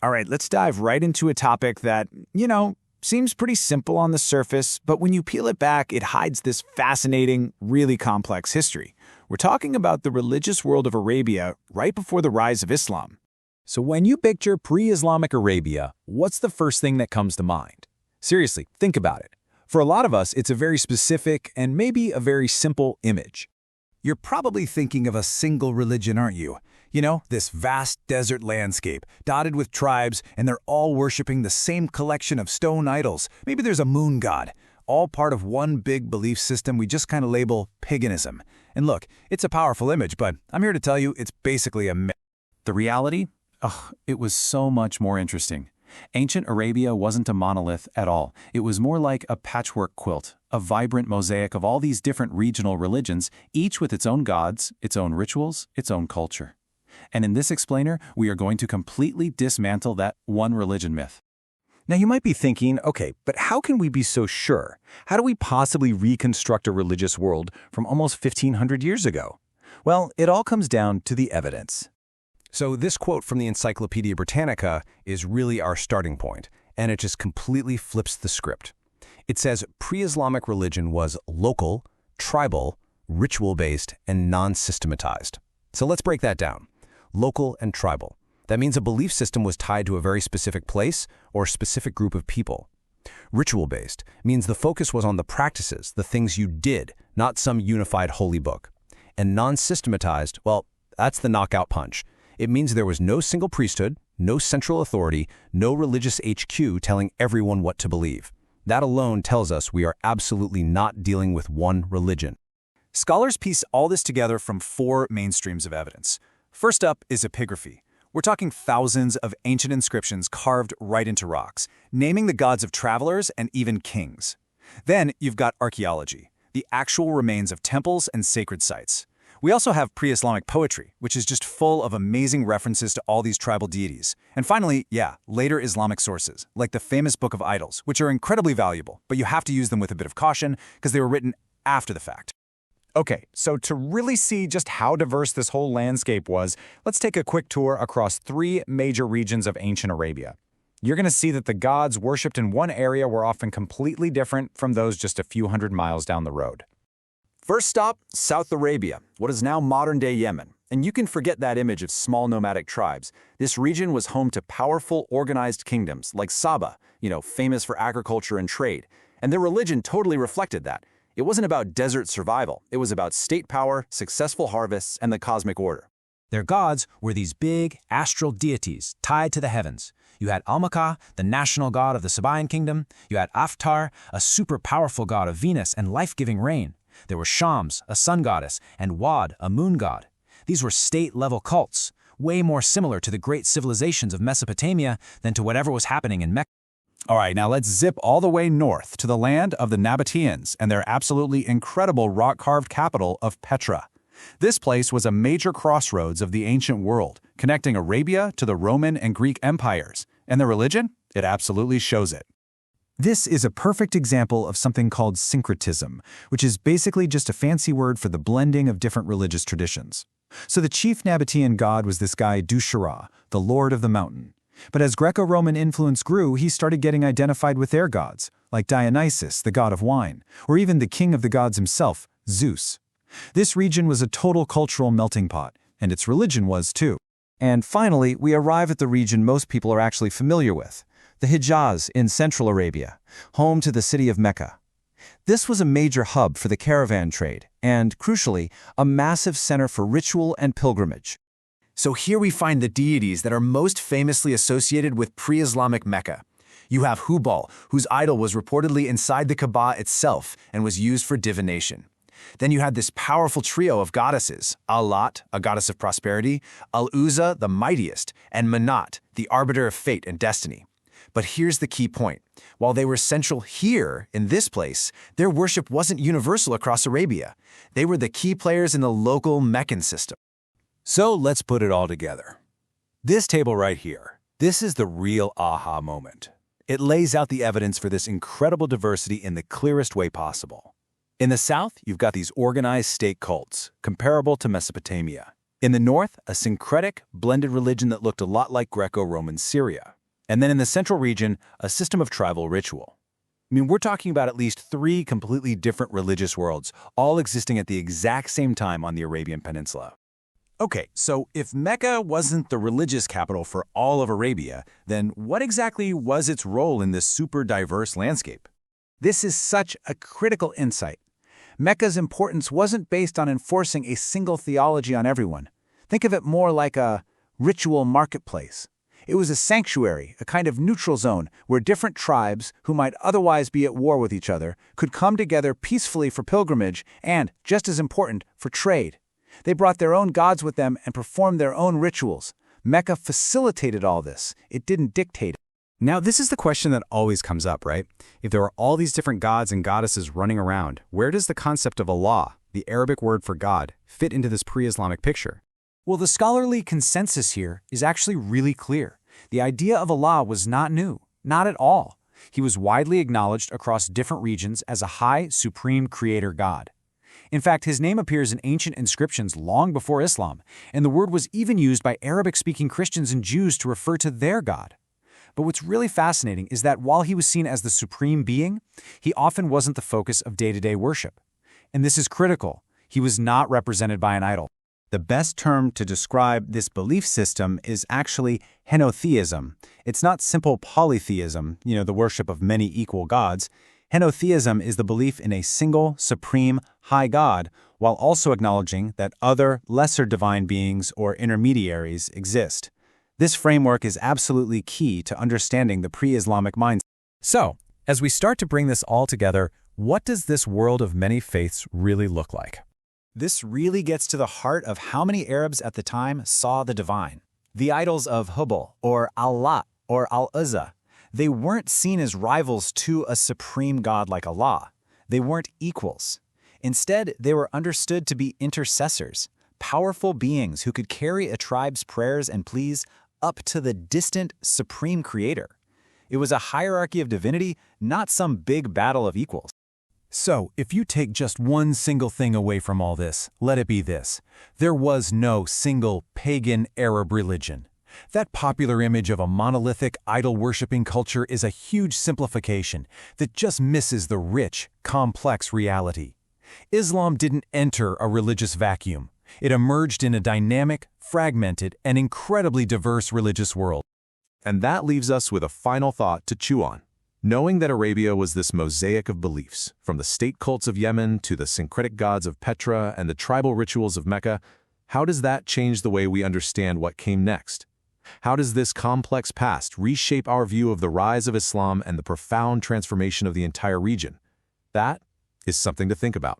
All right, let's dive right into a topic that, seems pretty simple on the surface, but when you peel it back, it hides this fascinating, really complex history. We're talking about the religious world of Arabia right before the rise of Islam. So when you picture pre-Islamic Arabia, what's the first thing that comes to mind? Seriously, think about it. For a lot of us, it's a very specific and maybe a very simple image. You're probably thinking of a single religion, aren't you? You know, this vast desert landscape, dotted with tribes, and they're all worshiping the same collection of stone idols. Maybe there's a moon god, all part of one big belief system we just kind of label paganism. And look, it's a powerful image, but I'm here to tell you it's basically a myth. The reality? It was so much more interesting. Ancient Arabia wasn't a monolith at all. It was more like a patchwork quilt, a vibrant mosaic of all these different regional religions, each with its own gods, its own rituals, its own culture. And in this explainer, we are going to completely dismantle that one religion myth. Now you might be thinking, okay, but how can we be so sure? How do we possibly reconstruct a religious world from almost 1,500 years ago? Well, it all comes down to the evidence. So this quote from the Encyclopedia Britannica is really our starting point, and it just completely flips the script. It says pre-Islamic religion was local, tribal, ritual-based, and non-systematized. So let's break that down. Local and tribal. That means a belief system was tied to a very specific place or specific group of people. Ritual-based means the focus was on the practices, the things you did, not some unified holy book. And non-systematized, well, that's the knockout punch. It means there was no single priesthood, no central authority, no religious HQ telling everyone what to believe. That alone tells us we are absolutely not dealing with one religion. Scholars piece all this together from four main streams of evidence. First up is epigraphy. We're talking thousands of ancient inscriptions carved right into rocks, naming the gods of travelers and even kings. Then you've got archaeology, the actual remains of temples and sacred sites. We also have pre-Islamic poetry, which is just full of amazing references to all these tribal deities. And finally, later Islamic sources, like the famous Book of Idols, which are incredibly valuable, but you have to use them with a bit of caution because they were written after the fact. Okay, so to really see just how diverse this whole landscape was, let's take a quick tour across three major regions of ancient Arabia. You're going to see that the gods worshipped in one area were often completely different from those just a few hundred miles down the road. First stop, South Arabia, what is now modern-day Yemen. And you can forget that image of small nomadic tribes. This region was home to powerful, organized kingdoms like Saba, famous for agriculture and trade. And their religion totally reflected that. It wasn't about desert survival. It was about state power, successful harvests, and the cosmic order. Their gods were these big, astral deities tied to the heavens. You had Almaka, the national god of the Sabaean kingdom. You had Aftar, a super powerful god of Venus and life-giving rain. There were Shams, a sun goddess, and Wad, a moon god. These were state-level cults, way more similar to the great civilizations of Mesopotamia than to whatever was happening in Mecca. All right, now let's zip all the way north to the land of the Nabateans and their absolutely incredible rock-carved capital of Petra. This place was a major crossroads of the ancient world, connecting Arabia to the Roman and Greek empires. And the religion? It absolutely shows it. This is a perfect example of something called syncretism, which is basically just a fancy word for the blending of different religious traditions. So the chief Nabatean god was this guy Dushara, the lord of the mountain. But as Greco-Roman influence grew, he started getting identified with their gods, like Dionysus, the god of wine, or even the king of the gods himself, Zeus. This region was a total cultural melting pot, and its religion was too. And finally, we arrive at the region most people are actually familiar with, the Hijaz in Central Arabia, home to the city of Mecca. This was a major hub for the caravan trade, and, crucially, a massive center for ritual and pilgrimage. So here we find the deities that are most famously associated with pre-Islamic Mecca. You have Hubal, whose idol was reportedly inside the Kaaba itself and was used for divination. Then you had this powerful trio of goddesses, Al-Lat, a goddess of prosperity, Al-Uzza, the mightiest, and Manat, the arbiter of fate and destiny. But here's the key point. While they were central here, in this place, their worship wasn't universal across Arabia. They were the key players in the local Meccan system. So let's put it all together. This table right here, this is the real aha moment. It lays out the evidence for this incredible diversity in the clearest way possible. In the south, you've got these organized state cults, comparable to Mesopotamia. In the north, a syncretic, blended religion that looked a lot like Greco-Roman Syria. And then in the central region, a system of tribal ritual. I mean, we're talking about at least 3 completely different religious worlds, all existing at the exact same time on the Arabian Peninsula. Okay, so if Mecca wasn't the religious capital for all of Arabia, then what exactly was its role in this super diverse landscape? This is such a critical insight. Mecca's importance wasn't based on enforcing a single theology on everyone. Think of it more like a ritual marketplace. It was a sanctuary, a kind of neutral zone where different tribes, who might otherwise be at war with each other, could come together peacefully for pilgrimage and, just as important, for trade. They brought their own gods with them and performed their own rituals. Mecca facilitated all this. It didn't dictate it. Now, this is the question that always comes up, right? If there are all these different gods and goddesses running around, where does the concept of Allah, the Arabic word for God, fit into this pre-Islamic picture? Well, the scholarly consensus here is actually really clear. The idea of Allah was not new, not at all. He was widely acknowledged across different regions as a high, supreme creator God. In fact, his name appears in ancient inscriptions long before Islam, and the word was even used by Arabic-speaking Christians and Jews to refer to their God. But what's really fascinating is that while he was seen as the supreme being, he often wasn't the focus of day-to-day worship. And this is critical. He was not represented by an idol. The best term to describe this belief system is actually henotheism. It's not simple polytheism, the worship of many equal gods. Henotheism is the belief in a single, supreme, high God, while also acknowledging that other, lesser divine beings or intermediaries exist. This framework is absolutely key to understanding the pre-Islamic mindset. So, as we start to bring this all together, what does this world of many faiths really look like? This really gets to the heart of how many Arabs at the time saw the divine. The idols of Hubal, or Allah, or Al-Uzza. They weren't seen as rivals to a supreme God like Allah. They weren't equals. Instead, they were understood to be intercessors, powerful beings who could carry a tribe's prayers and pleas up to the distant, supreme creator. It was a hierarchy of divinity, not some big battle of equals. So, if you take just one single thing away from all this, let it be this. There was no single pagan Arab religion. That popular image of a monolithic, idol-worshipping culture is a huge simplification that just misses the rich, complex reality. Islam didn't enter a religious vacuum. It emerged in a dynamic, fragmented, and incredibly diverse religious world. And that leaves us with a final thought to chew on. Knowing that Arabia was this mosaic of beliefs, from the state cults of Yemen to the syncretic gods of Petra and the tribal rituals of Mecca, how does that change the way we understand what came next? How does this complex past reshape our view of the rise of Islam and the profound transformation of the entire region? That is something to think about.